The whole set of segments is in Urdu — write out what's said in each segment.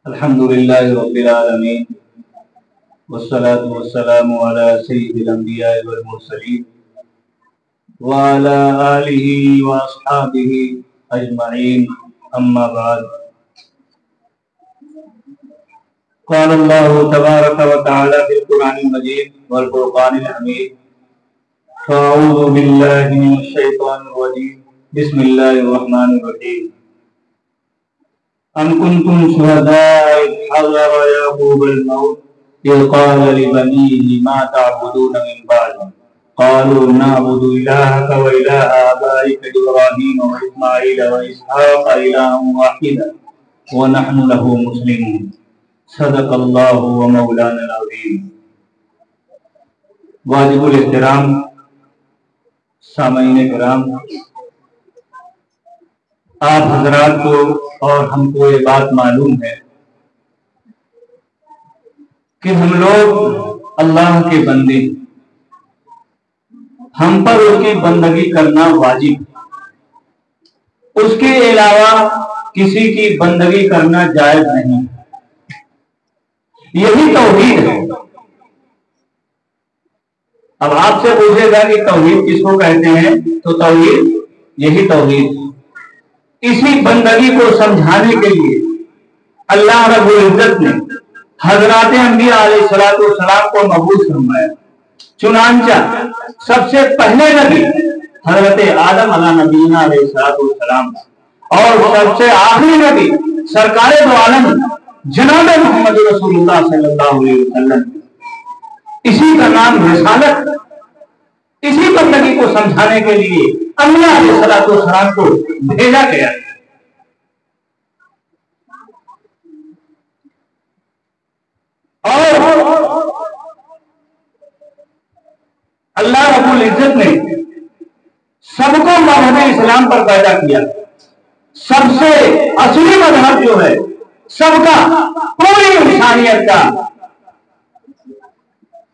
الحمد لله رب العالمين والصلاة والسلام على سيد الأنبياء والمرسلين وعلى آله وأصحابه أجمعين أما بعد قال الله تبارك وتعالى في القرآن المجيد والفرقان الحميد فأعوذ بالله من الشيطان الرجيم بسم الله الرحمن الرحيم أم كنتم شهداء إذ حضر يعقوب الموت إذ قال لبنيه ما تعبدون من بعده قالوا نعبد إلهك وإله آبائك إبراهيم وإسماعيل وإسحاق إلها واحدا ونحن له مسلمون صدق الله ومولانا العظيم. واجب الاحترام سامعین کرام، آپ حضرات کو اور ہم کو یہ بات معلوم ہے کہ ہم لوگ اللہ کے بندے، ہم پر اس کی بندگی کرنا واجب، اس کے علاوہ کسی کی بندگی کرنا جائز نہیں. یہی توحید ہے. اب آپ سے پوچھے گا کہ توحید کس کو کہتے ہیں، تو توحید یہی توحید. اسی بندگی کو سمجھانے کے لیے اللہ رب العزت نے حضرات انبیاء علیہ السلام کو مبعوث فرمایا. چنانچہ سب سے پہلے نبی حضرت آدم علیہ نبینا علیہ السلام اور سب سے آخری نبی سرکار دو عالم جناب محمد رسول اللہ صلی اللہ علیہ وسلم. اسی کا نام رسالت. اسی بندگی کو سمجھانے کے لیے انبیاء علیہ السلام کو بھیجا گیا. اور اللہ رب العزت نے سب کو مذہب اسلام پر پیدا کیا. سب سے اصلی مذہب جو ہے سب کا، پوری انسانیت کا،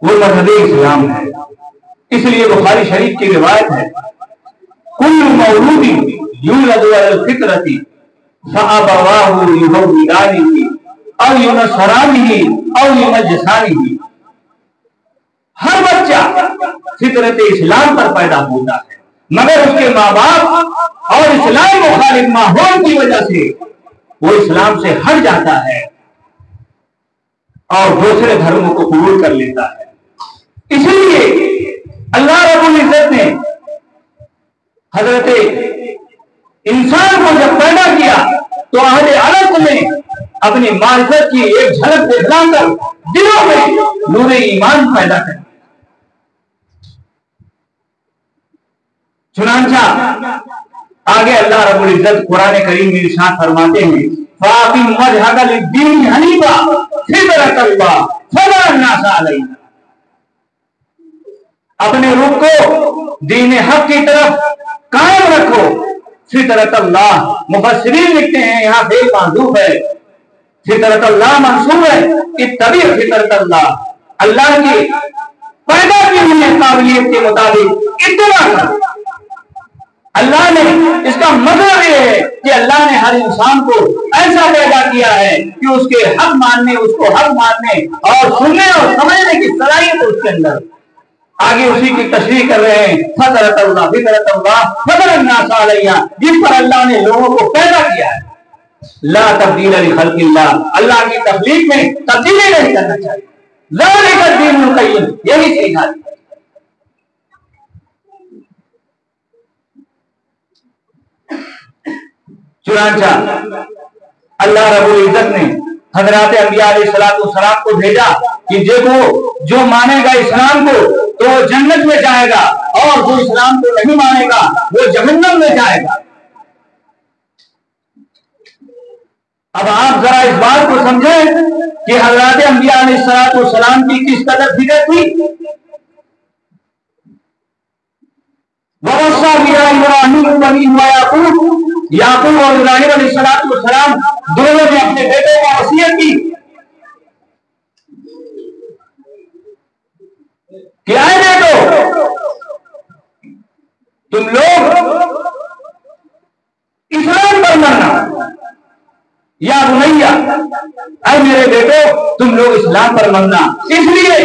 وہ مذہب اسلام ہے. اس لیے بخاری شریف کی روایت ہے، کل مولود یولد علی الفطرۃ فابواہ یہودانہ او ینصرانہ او یمجسانہ. ہر بچہ فطرت اسلام پر پیدا ہوتا ہے، مگر اس کے ماں باپ اور اسلام مخالف ماحول کی وجہ سے وہ اسلام سے ہٹ جاتا ہے اور دوسرے دھرموں کو قبول کر لیتا ہے. اسی لیے اللہ رب العزت نے حضرت انسان کو جب پیدا کیا تو اہل علق میں اپنی معرفت کی ایک جھلک دکھلا کر دلوں میں نور ایمان پیدا کر. چنانچہ آگے اللہ رب العزت قرآن کریم میں ارشاد فرماتے ہیں، فَأَقِمْ وَجْهَكَ لِلدِّينِ حَنِيفًا فِطْرَتَ اللَّهِ فَطَرَ النَّاسَ عَلَيْهَا. اپنے رخ کو دین حق کی طرف قائم رکھو. فطرت اللہ، مفسرین لکھتے ہیں یہاں فعل محذوف ہے، فطرت اللہ منصوب ہے. اتبع فطرت اللہ، اللہ کی پیدا کی ہوئی قابلیت کے مطابق اتباع کرو. اللہ نے اس کا مطلب یہ ہے کہ اللہ نے ہر انسان کو ایسا پیدا کیا ہے کہ اس کے حق ماننے، اس کو حق ماننے اور سننے اور سمجھنے کی صلاحیت اس کے اندر. آگے اسی کی تشریح کر رہے ہیں، فطرت اللہ فطرت اللہ فطر الناس علیہ، جس پر اللہ نے لوگوں کو پیدا کیا ہے. لا تبدیل لخلق اللہ، اللہ کی تخلیق میں تبدیلی نہیں کرنا چاہیے. ذالک الدین القیم، یہی سیکھا. چنانچہ اللہ رب العزت نے حضرات انبیاء علیہ السلام کو بھیجا کہ دیکھو جو مانے گا اسلام کو تو وہ جنت میں جائے گا، اور جو اسلام کو نہیں مانے گا وہ جہنم میں جائے گا. اب آپ ذرا اس بات کو سمجھیں کہ حضرات انبیاء علیہ السلام کی کس قدر فکر تھی. وَوَصَّىٰ بِهَا إِبْرَاهِيمُ بَنِيهِ وَيَعْقُوبُ، یعقوب اور ابراہیم علیہ السلام دونوں نے اپنے بیٹوں کو وصیت کی کہ اے بیٹو، تم لوگ اسلام پر مرنا. یا بنیا اے میرے بیٹو تم لوگ اسلام پر مرنا، اس لیے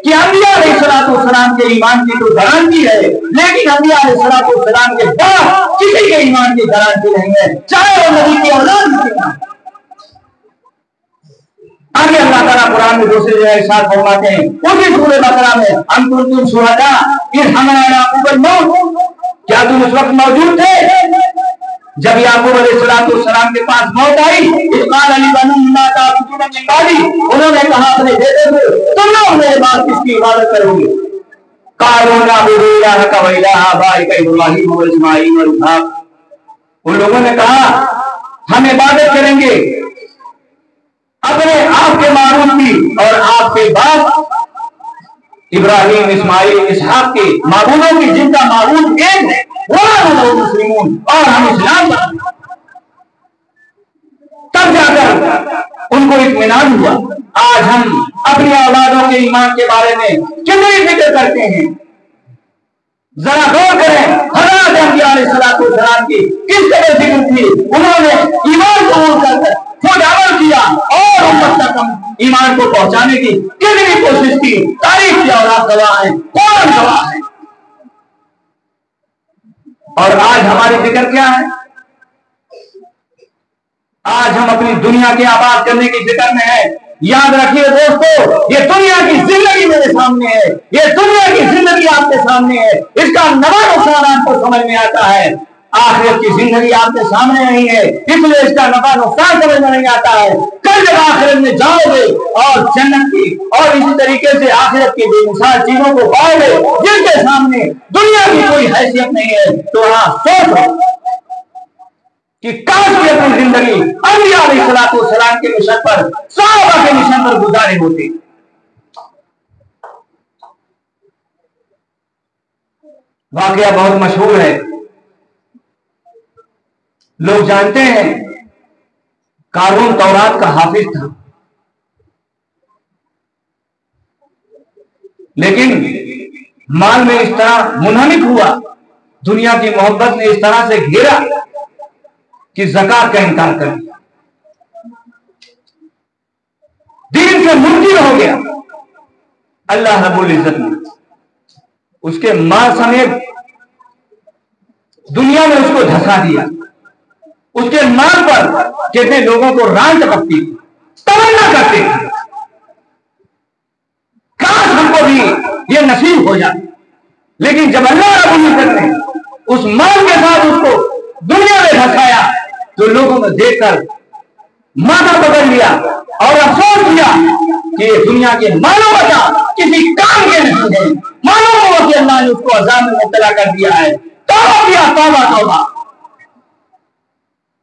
کہ انبیاء علیہ السلام کے ایمان کی تو گارنٹی ہے، لیکن انبیاء علیہ السلام کے بعد کسی کے ایمان کی گارنٹی نہیں ہے، چاہے وہ نبی کی اولاد ہو۔ آگے اللہ تعالیٰ قرآن میں دوسری جگہ ارشاد فرماتے ہیں اسی سورہ بقرہ میں ام کنتم شہداء اذ حضر یعقوب الموت، کیا تم اس وقت موجود تھے جب یعقوب علیہ السلام کے پاس موت آئی؟ اذ قال لبنیہ ما تعبدون من بعدی، انہوں نے کہا اپنے بیٹے کو تم لوگ میرے بعد کس کی عبادت کرو گے؟ قالوا نعبد الہک و الہ آبائک ابراہیم و اسماعیل و اسحاق، ان لوگوں نے کہا ہم عبادت کریں گے اپنے آپ کے معبود کی اور آپ کے باپ ابراہیم اسماعیل اسحاق کے معبودوں کی، جن کا معبود ایک ہے، وہ مسلمون، اور ہم اسلام پر۔ تب جا کر ان کو اطمینان ہوا آج ہم اپنی اولادوں کے ایمان کے بارے میں کتنی فکر کرتے ہیں۔ ذرا غور کریں حضرات انبیاء علیہ السلام کی کس طرح فکر تھی، انہوں نے ایمان قبول کر خود عمل کیا اور امت تک ایمان کو پہنچانے کی کتنی کوشش کی۔ تاریخ کی اولاد گواہ ہیں، قرآن گواہ ہے۔ اور آج ہماری فکر کیا ہے؟ آج ہم اپنی دنیا کے آباد کرنے کی فکر میں ہیں۔ یاد رکھیے دوستو، یہ دنیا کی زندگی میرے سامنے ہے، یہ دنیا کی زندگی آپ کے سامنے ہے، اس کا نفع نقصان آپ کو سمجھ میں آتا ہے۔ آخرت کی زندگی آپ کے سامنے نہیں ہے، اس لیے اس کا نفع نقصان سمجھ میں نہیں آتا ہے۔ کل جب آخرت میں جاؤ گے اور جنت کی اور اسی طریقے سے آخرت کی بے مثال چیزوں کو پاؤ گے جن کے سامنے دنیا کی کوئی حیثیت نہیں ہے، تو وہاں سوچو کہ کاش کی اپنی زندگی انبیاء علیہ السلام کے مشن پر، صحابہ کے مشن پر گزارے ہوتے۔ واقعہ بہت مشہور ہے، لوگ جانتے ہیں قارون تورات کا حافظ تھا، لیکن مال میں اس طرح منہمک ہوا، دنیا کی محبت نے اس طرح سے گھیرا کہ زکات کا انکار کر دیا، دین سے منکر ہو گیا۔ اللہ رب العزت نے اس کے مال سمیت دنیا میں اس کو دھسا دیا۔ اس کے مال پر کتنے لوگوں کو ران ٹپکتی تھی، تمنا کرتے تھے کاش ہم کو بھی یہ نصیب ہو جائے، لیکن جب اللہ رب العزت نے اس مال کے ساتھ اس کو دنیا میں دھسایا تو لوگوں نے دیکھ کر ماتھا پکڑ لیا اور افسوس کیا کہ یہ دنیا کے مالوں کا کسی کام کے نہیں ہے، مالوں کو کہ اللہ نے اس کو عذاب میں مبتلا کر دیا ہے۔ توبہ کیا، توبہ توبہ۔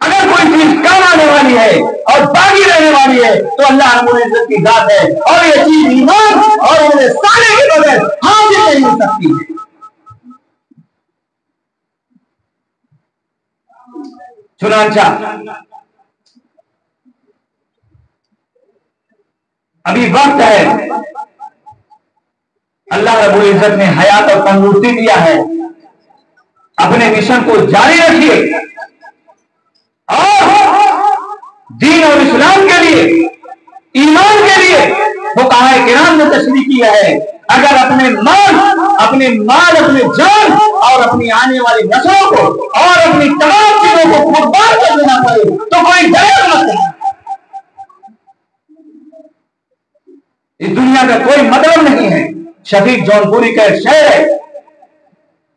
اگر کوئی چیز کام آنے والی ہے اور باقی رہنے والی ہے تو اللہ رب العزت کی ذات ہے، اور یہ چیز ایمان اور انہیں سارے کے بغیر حاصل نہیں ہو سکتی ہے۔ چنانچہ ابھی وقت ہے، اللہ رب العزت نے حیات اور تندرستی دیا ہے، اپنے مشن کو جاری رکھیے اور دین اور اسلام کے لیے، ایمان کے لیے فقہائے کرام نے تشریح کیا ہے اگر اپنے مال اپنے جان اور اپنی آنے والی نسلوں کو اور اپنی تمام چیزوں کو قربان کر دینا پڑے تو کوئی ڈر مت ہے۔ اس دنیا کا کوئی مطلب نہیں ہے۔ شفیق جون پوری کا ایک شعر ہے،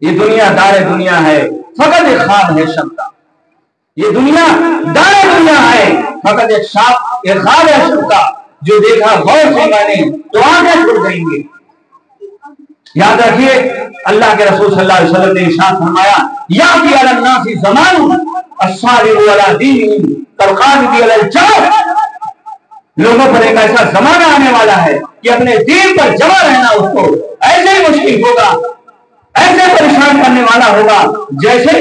یہ دنیا دار دنیا ہے فقط ایک خواب ہے شب کا، یہ دنیا دار دنیا ہے فقط ایک خواب ہے شب کا، جو دیکھا غور سے میں نے تو آنکھیں کھل جائیں گے۔ یاد رکھیے اللہ کے رسول صلی اللہ علیہ وسلم نے ارشاد فرمایا یاتی علی الناس زمان الصابر علی دینہ کالقابض علی الجمر، لوگوں پر ایک ایسا زمانہ آنے والا ہے کہ اپنے دین پر جمع رہنا اس کو ایسے ہی مشکل ہوگا، ایسے پریشان کرنے والا ہوگا جیسے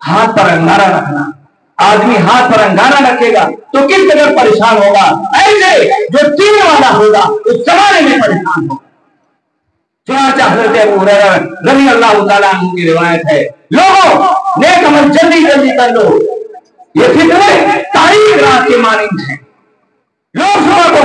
ہاتھ پر انگارہ رکھنا۔ آدمی ہاتھ پر انگارہ رکھے گا تو کس قدر پریشان ہوگا، ایسے جو تیرنے والا ہوگا اس زمانے میں پریشان ہوگا۔ چنانچہ حضرت ابو ہریرہ رضی اللہ تعالیٰ عنہ کی روایت ہے، لوگوں نیک عمل جلدی جلدی کر لو، یہ فتنے تاریک رات کے مانند ہیں۔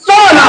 16